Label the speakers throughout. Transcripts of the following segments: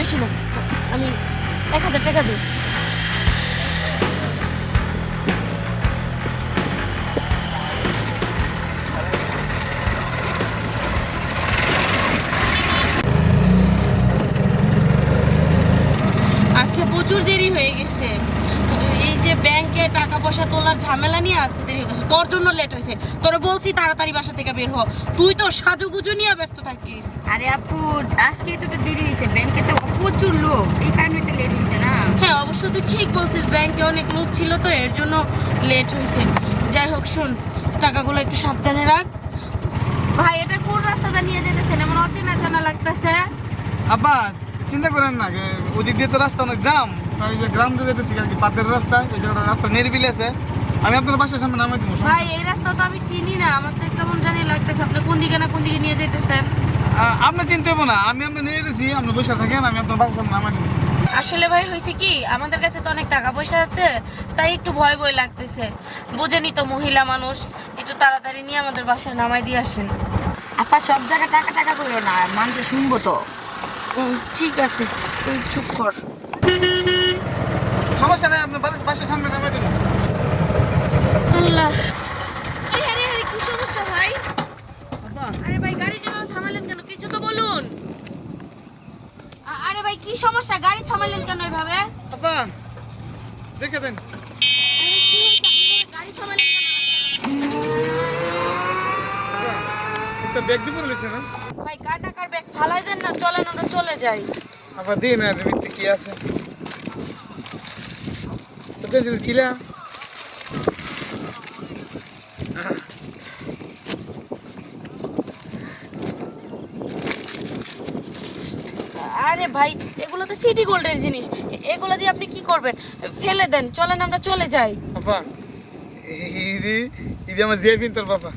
Speaker 1: বেশি না, আমি 1000 টাকা দিই। আজকে প্রচুর দেরি হয়ে গেছে। এই যে ব্যাংকে টাকা পয়সা তোলার ঝামেলা নিয়ে আজকে দেরি হয়ে গেছে। তোর জন্য লেট হয়েছে। তোরা বলছি তাড়াতাড়ি বাসা থেকে বের হ, তুই তো সাজুগুজু নিয়ে ব্যস্ত থাকিস।
Speaker 2: আরে আপু, আজকে তো একটু দেরি হয়েছে, ব্যাংকে তো প্রচুর লোক, এই কারণে তো লেট হয়েছে না।
Speaker 1: হ্যাঁ অবশ্য তুই ঠিক বলছিস, ব্যাংকে অনেক লোক ছিল তো এর জন্য লেট হয়েছে। যাই হোক শোন, টাকাগুলো একটু সাবধানে রাখ। ভাই এটা কোন রাস্তাটা নিয়ে যেতেছেন, এমন অচেনা জানা লাগতেছে?
Speaker 3: আব্বা চিন্তা করেন না, ওদিক দিয়ে তো রাস্তা অনেক জাম, তাই যে গ্রাম দিয়ে যেতেছি আর কি, পাতের রাস্তা, এই জায়গাটা রাস্তা নিরিবিল আছে, আমি আপনার বাসার সামনে নামাই দিব।
Speaker 1: ভাই এই রাস্তা তো আমি চিনি না, আমার তো কেমন জানি লাগতেছে। আপনি কোন দিকে না কোন দিকে নিয়ে যেতেছেন?
Speaker 3: আপনি চিনতে হবো না, আমি আপনার নিয়ে যেতেছি, আপনি বসে থাকেন, আমি আপনার বাসার সামনে নামাই দিব।
Speaker 1: আসলে ভাই হয়েছে কি, আমাদের কাছে তো অনেক টাকা পয়সা আছে, তাই একটু ভয় ভয় লাগতেছে। বুঝেনি তো মহিলা মানুষ, একটু তাড়াতাড়ি নিয়ে আমাদের বাসায় নামাই দিয়ে আসেন।
Speaker 2: আপা সব জায়গায় টাকা টাকা করলো না, মানুষে শুনবো তো।
Speaker 1: ঠিক আছে, তুই চুপ কর।
Speaker 3: সমস্যা নেই, আপনার বাসার সামনে নামাই দিব।
Speaker 1: আল্লাহ, আরে আরে আরে কি সমস্যা ভাই?
Speaker 3: আব্বা
Speaker 1: আরে ভাই গাড়ি যেভাবে থামালেন কেন, কিছু তো বলুন। আরে ভাই কি সমস্যা, গাড়ি থামালেন কেন এভাবে?
Speaker 3: আব্বা দেখে দেন।
Speaker 1: আরে কি হয়েছে, আপনি এভাবে গাড়ি থামালেন কেন?
Speaker 3: আব্বা একটা ব্যাগ দিয়ে পড়ে না।
Speaker 1: ভাই টাকার ব্যাগ ফালাই দেন না, চলেন আমরা চলে যাই।
Speaker 3: আব্বা দিন আর ভিতরে কি আছে তোকে যদি কিলা।
Speaker 1: আরে ভাই এগুলো তো সিটি গোল্ডের জিনিস, এগুলো দিয়ে আপনি কি করবেন? ফেলে দেন, চলেন আমরা চলে যাই।
Speaker 3: বাবা এই আমার জিয়াফিন তোর বাবা,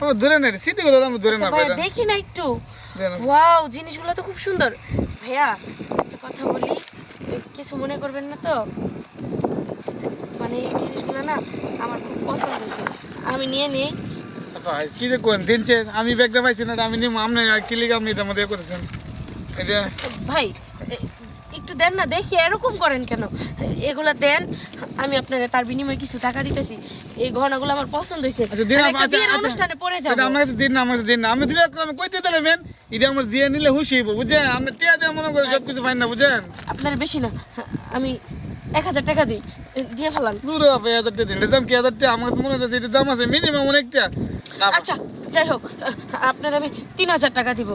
Speaker 3: আমার ধরে না সিটি গুলো আমার ধরে না।
Speaker 1: আচ্ছা ভাই দেখি না একটু।
Speaker 3: দেন।
Speaker 1: ওয়াও, জিনিসগুলো তো খুব সুন্দর। ভাইয়া একটা কথা বলি, কিছু মনে করবেন না তো? মানে এই জিনিসগুলো না আমার খুব পছন্দ হয়েছে, আমি নিয়ে নিই।
Speaker 3: বাবা কি যে কোন দিনছে, আমি ব্যাগটা পাইছি না, আমি নিম আপনি কি লিগে আপনি এটা মধ্যে করেছেন এটা।
Speaker 1: ভাই একটু দেন না, দেখি এরকম করেন কেন? এগুলা দেন, আমি আপনারা তার বিনিময়ে কিছু টাকা দিতেছি। এই গহনাগুলো আমার পছন্দ হয়েছে,
Speaker 3: আচ্ছা দিন,
Speaker 1: আমি একটা
Speaker 3: আচ্ছা
Speaker 1: বিয়ের
Speaker 3: আচ্ছা
Speaker 1: অনুষ্ঠানে পরে যাব।
Speaker 3: সেটা আমার কাছে দিন না, আমার কাছে দিন না, আমি দিলে আমি কইতে দিলাম এটা আমার জিয়া নিলে খুশি হইব, বুঝছেন? আপনি টিয়া দিয়ে মনে করে সব কিছু পাইন না, বুঝছেন?
Speaker 1: আপনার বেশি না, আমি 1000 টাকা দিই, দিয়ে ফেলান।
Speaker 3: দূর আপনি 1000 টাকা দিন, এটার দাম কি 1000 টাকা? আমার কাছে মনে হচ্ছে এটার দাম আছে মিনিমাম অনেকটা। না
Speaker 1: আচ্ছা যাই হোক, আপনার আমি 3000 টাকা দিব,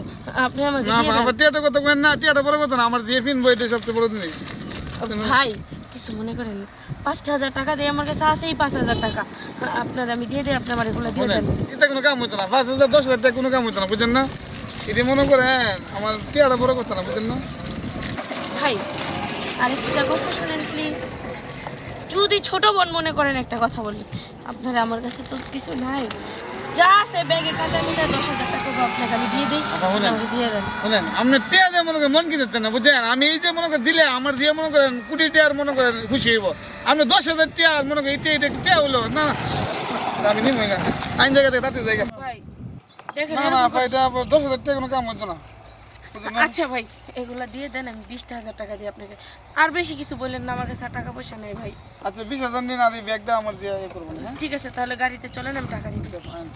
Speaker 1: আপনি আমাকে
Speaker 3: না
Speaker 1: দিয়ে দেন।
Speaker 3: আমার টিয়াটা কত কেন না, টিয়াটা বড় কথা না, আমার জিয়া ফিনবো এটা সবচেয়ে বড় জিনিস।
Speaker 1: ভাই কিছু মনে করেন না, 5000 টাকা দিয়ে আমার কাছে আছে, এই 5000 টাকা আপনার আমি দিয়ে দিই, আপনি আমার এগুলো দিয়ে দেন।
Speaker 3: এটা কোনো কাম হইতো না, 5000 10,000 টাকা কোনো কাম হইতো না, বুঝছেন না? এটি মনে করেন আমার টিয়াটা বড় কথা না, বুঝছেন না?
Speaker 1: ভাই আরেকটা কথা শুনেন প্লিজ, যদি ছোট বোন মনে করেন একটা কথা বলি, আপনারা আমার কাছে তো কিছু নাই, যা আছে ব্যাগে কাঁচা মিলে 10,000 টাকা আপনাকে আমি দিয়ে দিই, আমাকে দিয়ে দেন।
Speaker 3: বুঝলেন আপনি টিয়া দিয়ে মনে করেন মন কি দিতেন না, বুঝছেন? আমি এই যে মনে করেন দিলে আমার দিয়ে মনে করেন কোটি টিয়ার মনে করেন খুশি হইব, আপনি 10,000 টিয়ার মনে করেন এটা টিয়া হইলো না, আমি নিমই না, আইন জায়গা থেকে রাতে জায়গা।
Speaker 1: ভাই দেখেন
Speaker 3: না না ভাই, এটা 10,000 টাকা কোনো কাম হইতো না, বুঝছেন না?
Speaker 1: আচ্ছা ভাই এগুলা দিয়ে দেন, আমি 20,000 টাকা দিই আপনাকে, আর বেশি কিছু বললেন না, আমার কাছে আর টাকা পয়সা নেই ভাই।
Speaker 3: আচ্ছা 20,000 দিন, আর এই ব্যাগটা আমার দিয়ে ইয়ে করবো না, হ্যাঁ?
Speaker 1: ঠিক আছে তাহলে গাড়িতে চলেন, আমি টাকা দিচ্ছি।
Speaker 3: আইন।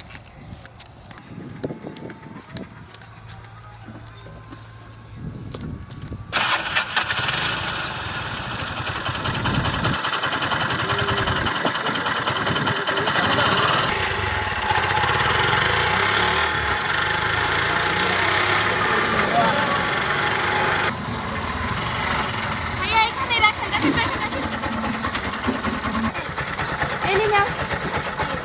Speaker 1: ভাইয়া এখানে রাখেন, রাখেন, রাখেন, রাখেন। এই নিন নাও।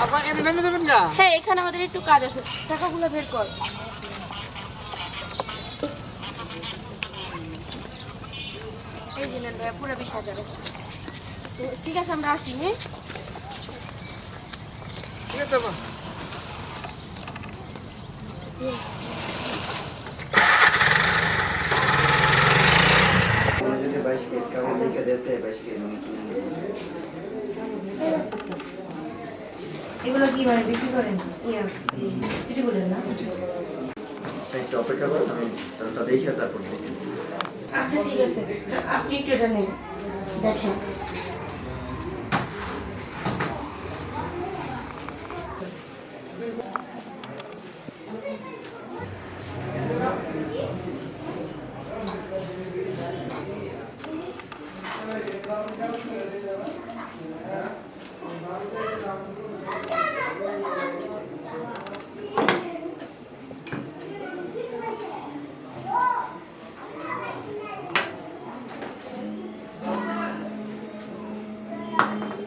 Speaker 3: আপা এনে নেমে যাবেন না?
Speaker 1: হ্যাঁ এখানে আমাদের একটু কাজ আছে, টাকাগুলো বের কর। এই যে নেন ভাইয়া, পুরো 20,000 আছে। তো ঠিক আছে আমরা আসি, হ্যাঁ?
Speaker 3: ঠিক আছে আপা।
Speaker 2: এগুলো কি মানে বিক্রি করেন? সিটি গোল্ডের না?
Speaker 4: আপনি একটু অপেক্ষা করেন, আমি তারটা দেখে তারপর দেখতেছি।
Speaker 1: আচ্ছা ঠিক আছে, আপনি একটু এটা নেন, দেখেন।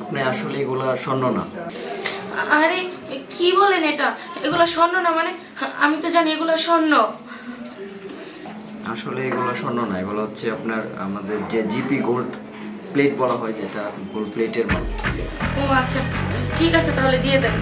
Speaker 4: আপনি আসলে এগুলা স্বর্ণ না।
Speaker 1: আরে কি বলেন এটা? এগুলো স্বর্ণ না মানে? আমি তো জানি এগুলো স্বর্ণ।
Speaker 4: আসলে এগুলো স্বর্ণ না, এগুলো হচ্ছে আপনার আমাদের যে জিপি গোল্ড প্লেট বলা হয়, যেটা গোল্ড প্লেটের মাল।
Speaker 1: ও আচ্ছা, ঠিক আছে তাহলে দিয়ে দেন।